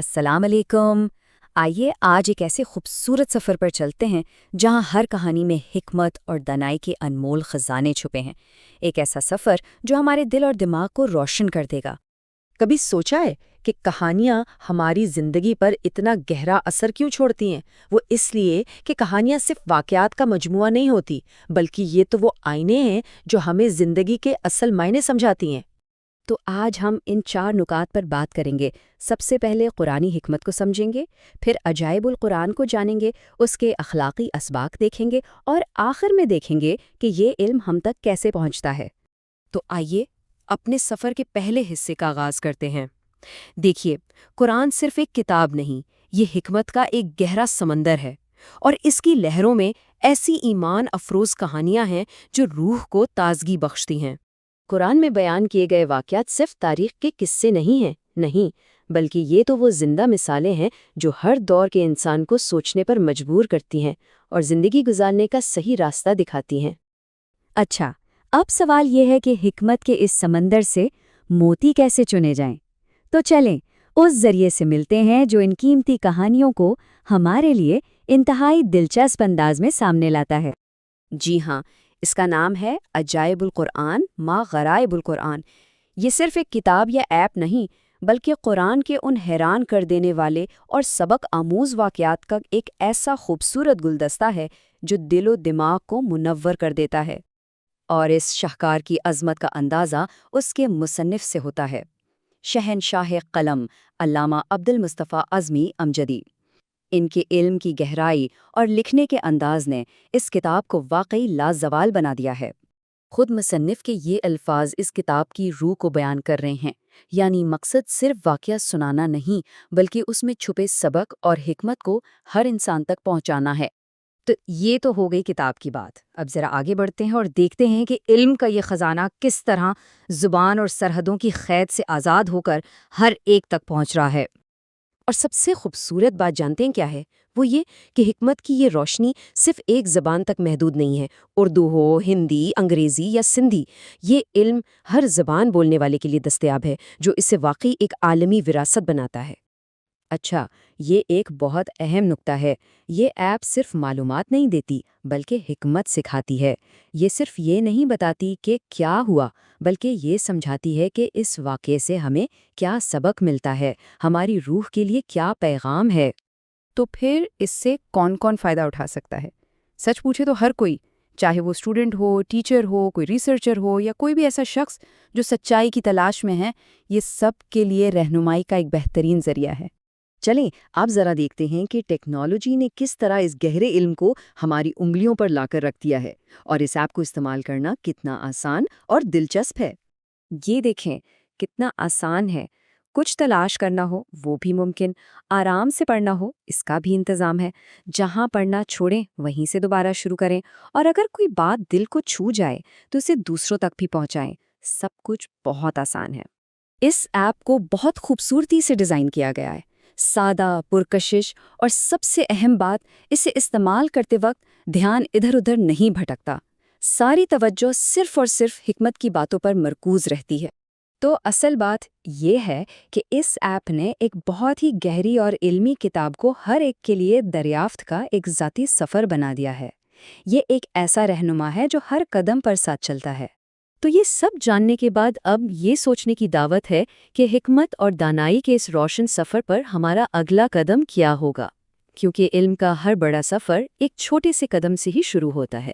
السلام علیکم۔ آئیے آج ایک ایسے خوبصورت سفر پر چلتے ہیں جہاں ہر کہانی میں حکمت اور دانائی کے انمول خزانے چھپے ہیں۔ ایک ایسا سفر جو ہمارے دل اور دماغ کو روشن کر دے گا۔ کبھی سوچا ہے کہ کہانیاں ہماری زندگی پر اتنا گہرا اثر کیوں چھوڑتی ہیں؟ وہ اس لیے کہ کہانیاں صرف واقعات کا مجموعہ نہیں ہوتی، بلکہ یہ تو وہ آئینے ہیں جو ہمیں زندگی کے اصل معنی سمجھاتی ہیں۔ تو آج ہم ان 4 نکات پر بات کریں گے۔ سب سے پہلے قرآنی حکمت کو سمجھیں گے، پھر عجائب القرآن کو جانیں گے، اس کے اخلاقی اسباق دیکھیں گے، اور آخر میں دیکھیں گے کہ یہ علم ہم تک کیسے پہنچتا ہے۔ تو آئیے اپنے سفر کے پہلے حصے کا آغاز کرتے ہیں۔ دیکھیے، قرآن صرف ایک کتاب نہیں، یہ حکمت کا ایک گہرا سمندر ہے، اور اس کی لہروں میں ایسی ایمان افروز کہانیاں ہیں جو روح کو تازگی بخشتی ہیں۔ قرآن میں بیان کیے گئے واقعات صرف تاریخ کے قصے نہیں، بلکہ یہ تو وہ زندہ مثالیں ہیں جو ہر دور کے انسان کو سوچنے پر مجبور کرتی ہیں اور زندگی گزارنے کا صحیح راستہ دکھاتی ہیں۔ اچھا، اب سوال یہ ہے کہ حکمت کے اس سمندر سے موتی کیسے چنے جائیں؟ تو چلیں اس ذریعے سے ملتے ہیں جو ان قیمتی کہانیوں کو ہمارے لیے انتہائی دلچسپ انداز میں سامنے لاتا ہے۔ جی ہاں، اس کا نام ہے عجائب القرآن ما غرائب القرآن۔ یہ صرف ایک کتاب یا ایپ نہیں، بلکہ قرآن کے ان حیران کر دینے والے اور سبق آموز واقعات کا ایک ایسا خوبصورت گلدستہ ہے جو دل و دماغ کو منور کر دیتا ہے۔ اور اس شاہکار کی عظمت کا اندازہ اس کے مصنف سے ہوتا ہے، شہنشاہ قلم علامہ عبد المصطفیٰ اعظمی امجدی۔ ان کے علم کی گہرائی اور لکھنے کے انداز نے اس کتاب کو واقعی لازوال بنا دیا ہے۔ خود مصنف کے یہ الفاظ اس کتاب کی روح کو بیان کر رہے ہیں، یعنی مقصد صرف واقعہ سنانا نہیں، بلکہ اس میں چھپے سبق اور حکمت کو ہر انسان تک پہنچانا ہے۔ تو یہ تو ہو گئی کتاب کی بات۔ اب ذرا آگے بڑھتے ہیں اور دیکھتے ہیں کہ علم کا یہ خزانہ کس طرح زبان اور سرحدوں کی قید سے آزاد ہو کر ہر ایک تک پہنچ رہا ہے۔ اور سب سے خوبصورت بات جانتے ہیں کیا ہے؟ وہ یہ کہ حکمت کی یہ روشنی صرف ایک زبان تک محدود نہیں ہے۔ اردو ہو، ہندی، انگریزی یا سندھی، یہ علم ہر زبان بولنے والے کے لیے دستیاب ہے، جو اسے واقعی ایک عالمی وراثت بناتا ہے۔ اچھا، یہ ایک بہت اہم نکتہ ہے۔ یہ ایپ صرف معلومات نہیں دیتی، بلکہ حکمت سکھاتی ہے۔ یہ صرف یہ نہیں بتاتی کہ کیا ہوا، بلکہ یہ سمجھاتی ہے کہ اس واقعے سے ہمیں کیا سبق ملتا ہے، ہماری روح کے لیے کیا پیغام ہے۔ تو پھر اس سے کون کون فائدہ اٹھا سکتا ہے؟ سچ پوچھے تو ہر کوئی، چاہے وہ اسٹوڈنٹ ہو، ٹیچر ہو، کوئی ریسرچر ہو، یا کوئی بھی ایسا شخص جو سچائی کی تلاش میں ہے، یہ سب کے لیے رہنمائی کا ایک بہترین ذریعہ ہے۔ چلیں اب ذرا دیکھتے ہیں کہ ٹیکنالوجی نے کس طرح اس گہرے علم کو ہماری انگلیوں پر لا کر رکھ دیا ہے، اور اس ایپ کو استعمال کرنا کتنا آسان اور دلچسپ ہے۔ یہ دیکھیں کتنا آسان ہے۔ کچھ تلاش کرنا ہو وہ بھی ممکن، آرام سے پڑھنا ہو اس کا بھی انتظام ہے۔ جہاں پڑھنا چھوڑیں وہیں سے دوبارہ شروع کریں، اور اگر کوئی بات دل کو چھو جائے تو اسے دوسروں تک بھی پہنچائیں۔ سب کچھ بہت آسان ہے۔ اس ایپ کو بہت خوبصورتی سے ڈیزائن کیا گیا ہے، سادہ، پرکشش، اور سب سے اہم بات، اسے استعمال کرتے وقت دھیان ادھر ادھر نہیں بھٹکتا۔ ساری توجہ صرف اور صرف حکمت کی باتوں پر مرکوز رہتی ہے۔ تو اصل بات یہ ہے کہ اس ایپ نے ایک بہت ہی گہری اور علمی کتاب کو ہر ایک کے لیے دریافت کا ایک ذاتی سفر بنا دیا ہے۔ یہ ایک ایسا رہنما ہے جو ہر قدم پر ساتھ چلتا ہے۔ تو یہ سب جاننے کے بعد اب یہ سوچنے کی دعوت ہے کہ حکمت اور دانائی کے اس روشن سفر پر ہمارا اگلا قدم کیا ہوگا، کیونکہ علم کا ہر بڑا سفر ایک چھوٹے سے قدم سے ہی شروع ہوتا ہے۔